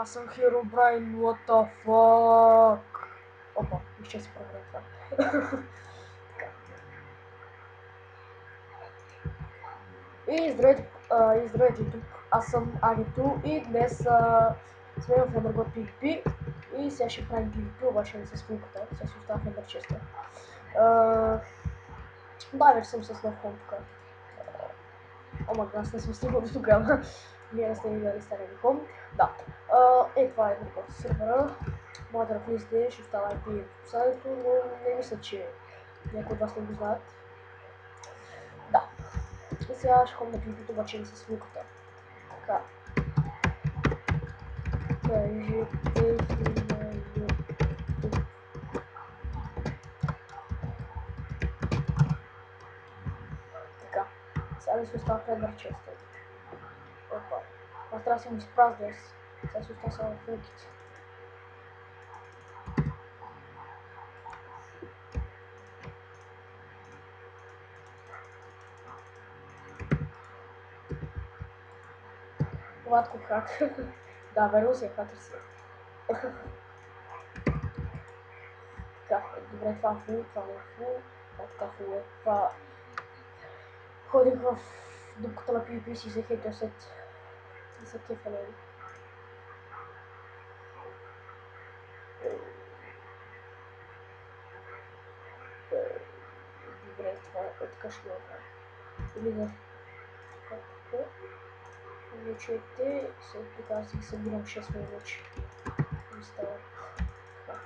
Аз съм Herobrine, what the fuck? Опа, ще се проверя това. И здравейте YouTube, аз съм Агито и днес сме в Ендъргот PvP и сега ще правим PvP, обаче не с фулката, сега си оставах Ендър честа. Да, вече съм с нов хом тук. Ама аз не съм стигнал до тогава. Вие не сте видяли стария ми хом. Да. Това е Ендъргот сервера. Моята да влизате, ще остава IP в описанието, но не мисля, че някои от вас не го знаят. Да. И сега ще ходим на PvP, обаче не с фулката. Така. Така, сега да си остава Ендър честа. Опа, аз трябва да съм изпразнен, сега си остава само фулките. Гладко хак. Да, верно си е хакър си. Така, добре, това фул, това не е фул. Това фул е, това... Ходих в дупката на PvP си взех и 10 кефалери. Добре, това е така ще го направя. Или не. Така. Вечерите, след тук аз ги събирам 6 вече. И става така.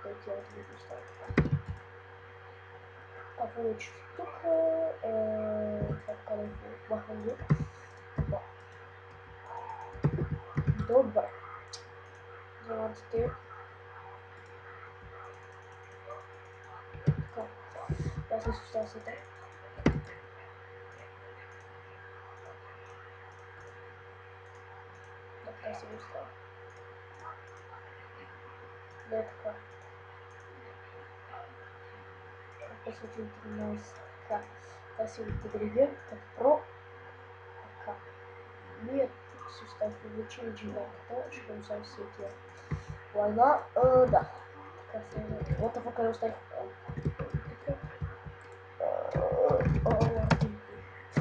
Той тялото ми остава така. Това вече тук. Това така да махам ги. Добре. Заварците. Така. Аз не се остава сега. Така се го остава. Да е така. 513. Така. Така си го подредя. Като про. Така. Ние тук си оставихме вече и джинерката. Ще го сами светия. Лайна. Да. Така се е. Вот това къде оставих.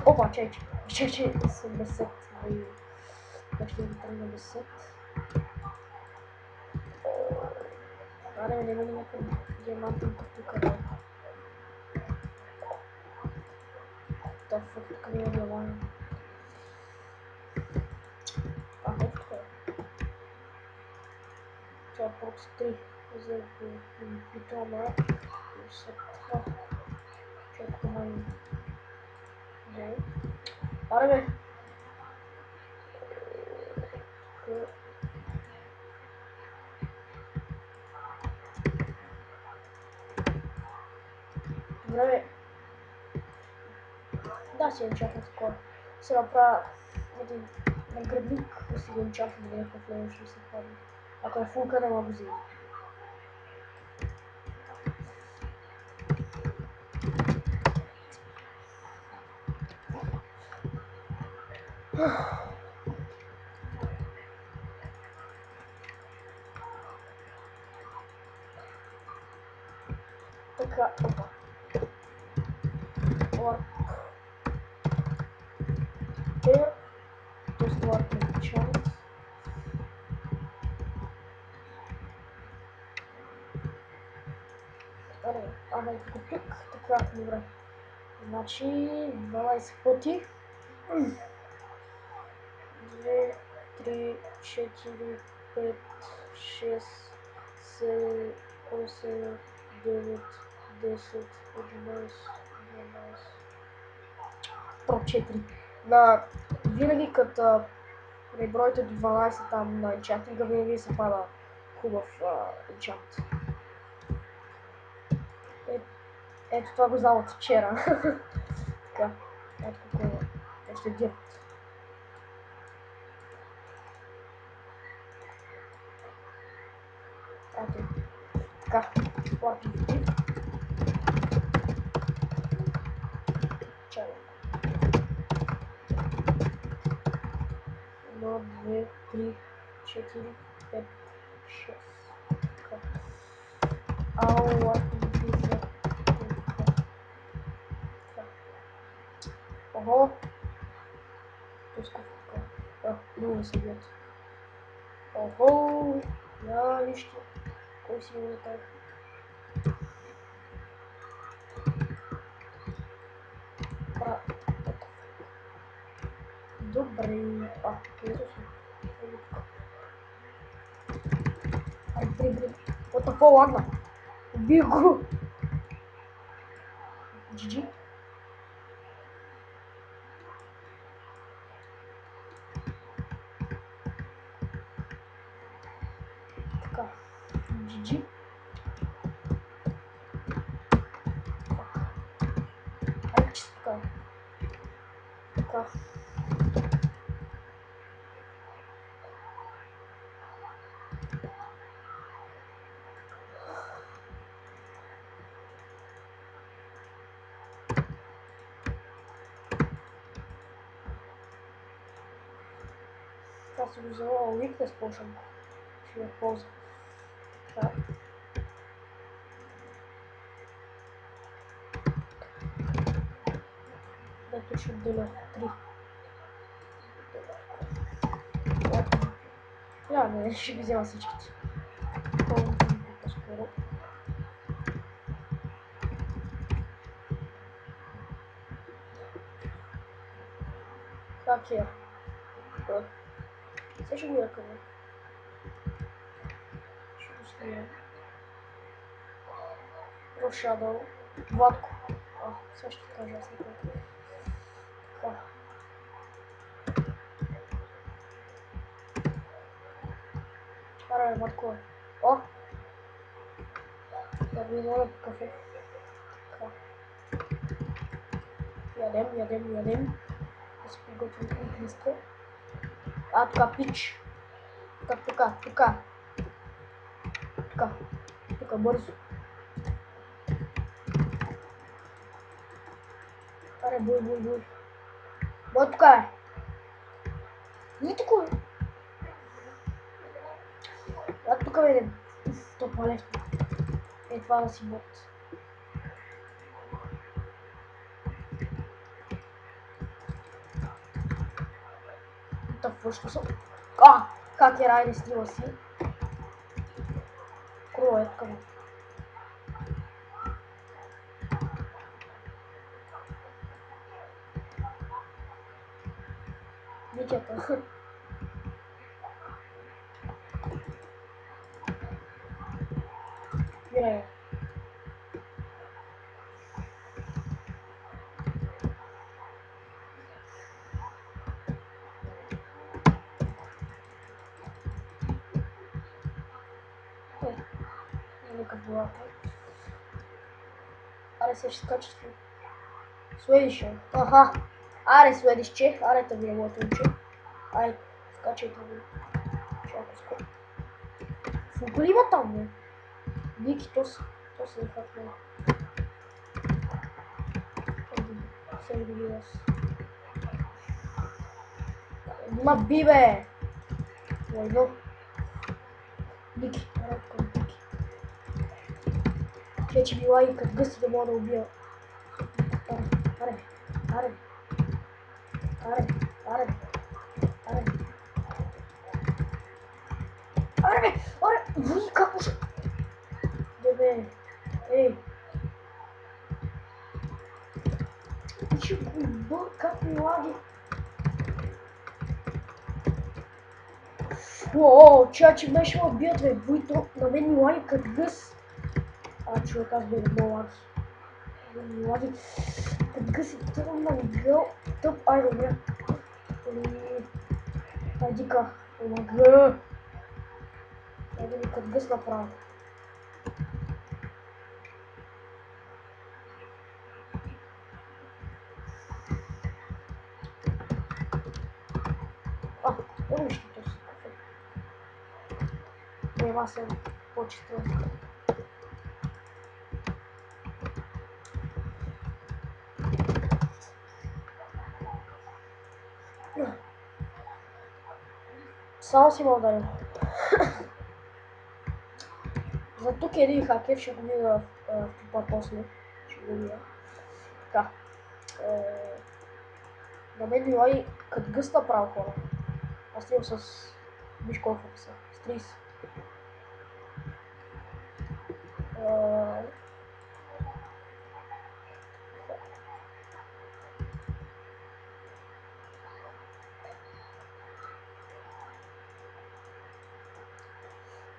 Опа, чай. 70. Така ще ги тръгна 10. Аре, не има някакъв диамантен тук. Да, тук не е диамантен. Тук е. Това е просто 3. За питома. След това. Чакай май. Не. Аре, бе. Добре. Да, си енчафна такова. Се направя един наградник, да си го енчафна на някакъв левел, ще се хвали. Ако е фулка, не мога взема. Така, опа. Ларк. There. Just ларк на чанс. Ама и тук, така, добре. Значи, 12 пъти. 2, 3, 4, 5, 6, 7, 8, 9, 10, 11, 12. Про 4. Винаги като преброите до 12 там на енчантинга, винаги се пада хубав енчант. Ето това го знам от вчера. Така, ето какво е. Още дирт. Ето. Така, плати. Чакай. 1, 2, 3, 4, 5, 6. Ауа, вижу. Ого. Думаю, сойдет. Ого. Да, видишь, какой сильный так. Добрый. Блин. Вот такого, ладно. Бегу. GG. Така. GG. Така. Така. Сейчас вызывал Виктор с Пошем. Еще пауза. Так. Да, еще доля 3. Вот. Ладно, я еще взял сочки. Так, я. Зачем я кого? Что я? Shadow. Ватку. А, Сашка тоже ясно. Вторая ватку. О! Я виноват кафе. Ядем. Испугать быстро. Откопич. Тука. Борзу. Аре, буй. Ботка. Не такое. Я только верен. Топ полез. Това си бот. Какво ще съм? Как е райде стила си? Кроетка. Никета. Мирай. Ну-ка, была. Аре, сейчас качество. Следующее. Ага. Аре, следующее. Аре, это мне вот лучше. Аре, скачай там. Чакуску. Фуглива там, не? Вики, тос не хватает. Сервилась. Мабибе! Ой, ну. Вики, Вики. Я тебе лайк, как быстро его убил. Аре. Вы как уж... Бебе. Эй. Чего? Как не лаги? О, чачи нашего бедра. Вы то на меня не лаги, как гыс. А чё, как бы не лаги? Не лаги. Как гыс, кто нам гел? Топ айрон, бля. Пойди-ка. Помогу. Я думаю, как гыс направо. Помнишь, что ты? Я вас почту. Само си ме ударил. За тук е един хакер, ще го видя в тупа после. Ще го видя. Така. На мен ми лай като гъста право хора. Аз имам с... Виж колко са. С 30.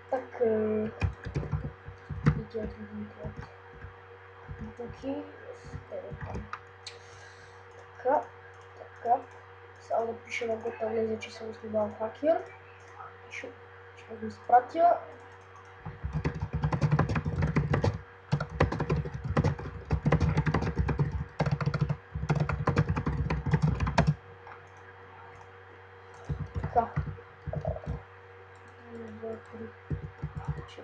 Так, идет буки, така, така, само да пиша на бота влезе, че съм снимал хакер, ще го изпратя. Така, 2, 3, 4.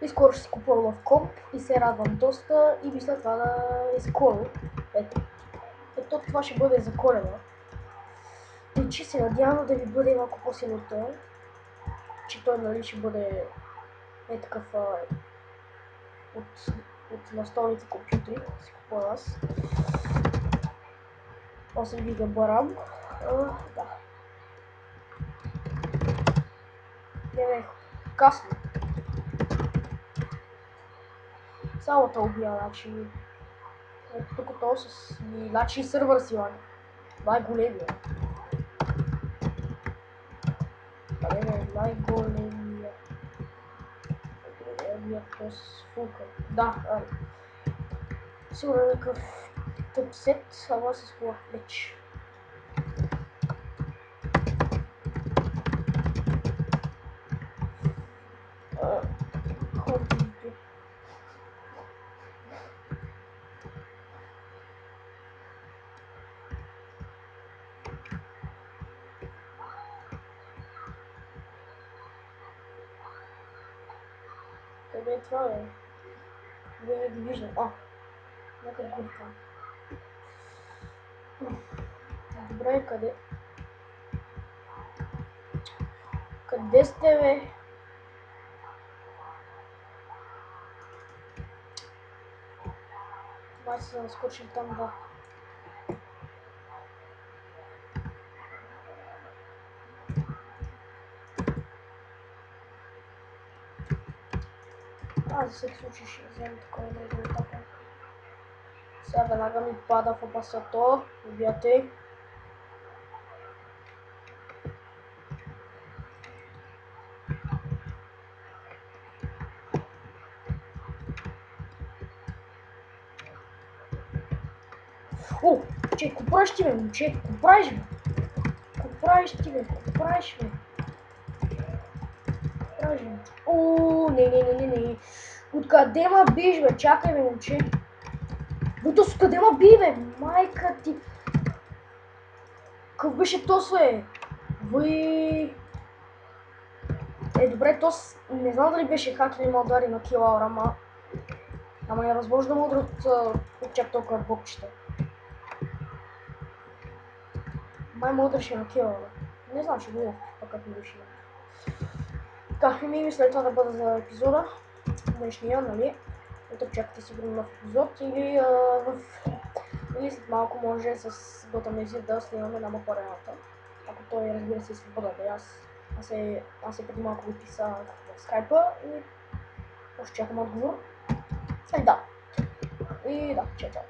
И скоро ще си купувам нов комп и се радвам доста и мисля това да е скоро. Ето това ще бъде за Коледа. И че се надявам да ви бъде малко по-силно от това, че той нали ще бъде такъв от настолните компютри, си купувам аз. 8 гигаба RAM. Да. Не, касно. Само те убия, значи. Тук то с... Значи сървър си лага. Най-големия. Най-големия. Най-големия плюс фулка. Да, сигурно някакъв тъп сет, ама с това вече. Къде е това, бе? Не ги виждам. Някъде го там. Добре, къде? Къде сте, бе? Май се наскочим там, да. За всеки случай ще вземем такова резултата. Сега веднага ми пада в опасато. Убияте. Че, какво правиш ти, бе, момче? Какво правиш, бе? Какво правиш ти, бе? Какво правиш, бе? Не. Откъде ма биш, бе? Чакай, бе, момче. Бутос, откъде ма би, бе? Майка ти. Какъв беше тос, бе? Добре, тос не знам дали беше хак или ма удари на килаура, ама е възможно да му удрят от чак толкова бокчета. Май му удреше на килаура. Не знам, ще видя, как ми реши. Така, ми след това да бъда за епизода. Днешния, нали? Ето чакате сигурно нов епизод или след малко може с Dota да снимаме на мапарената. Ако той, разбира се, е свободен. Аз преди малко ви писах в скайпа и още чакам отговор. Да. И да, чао.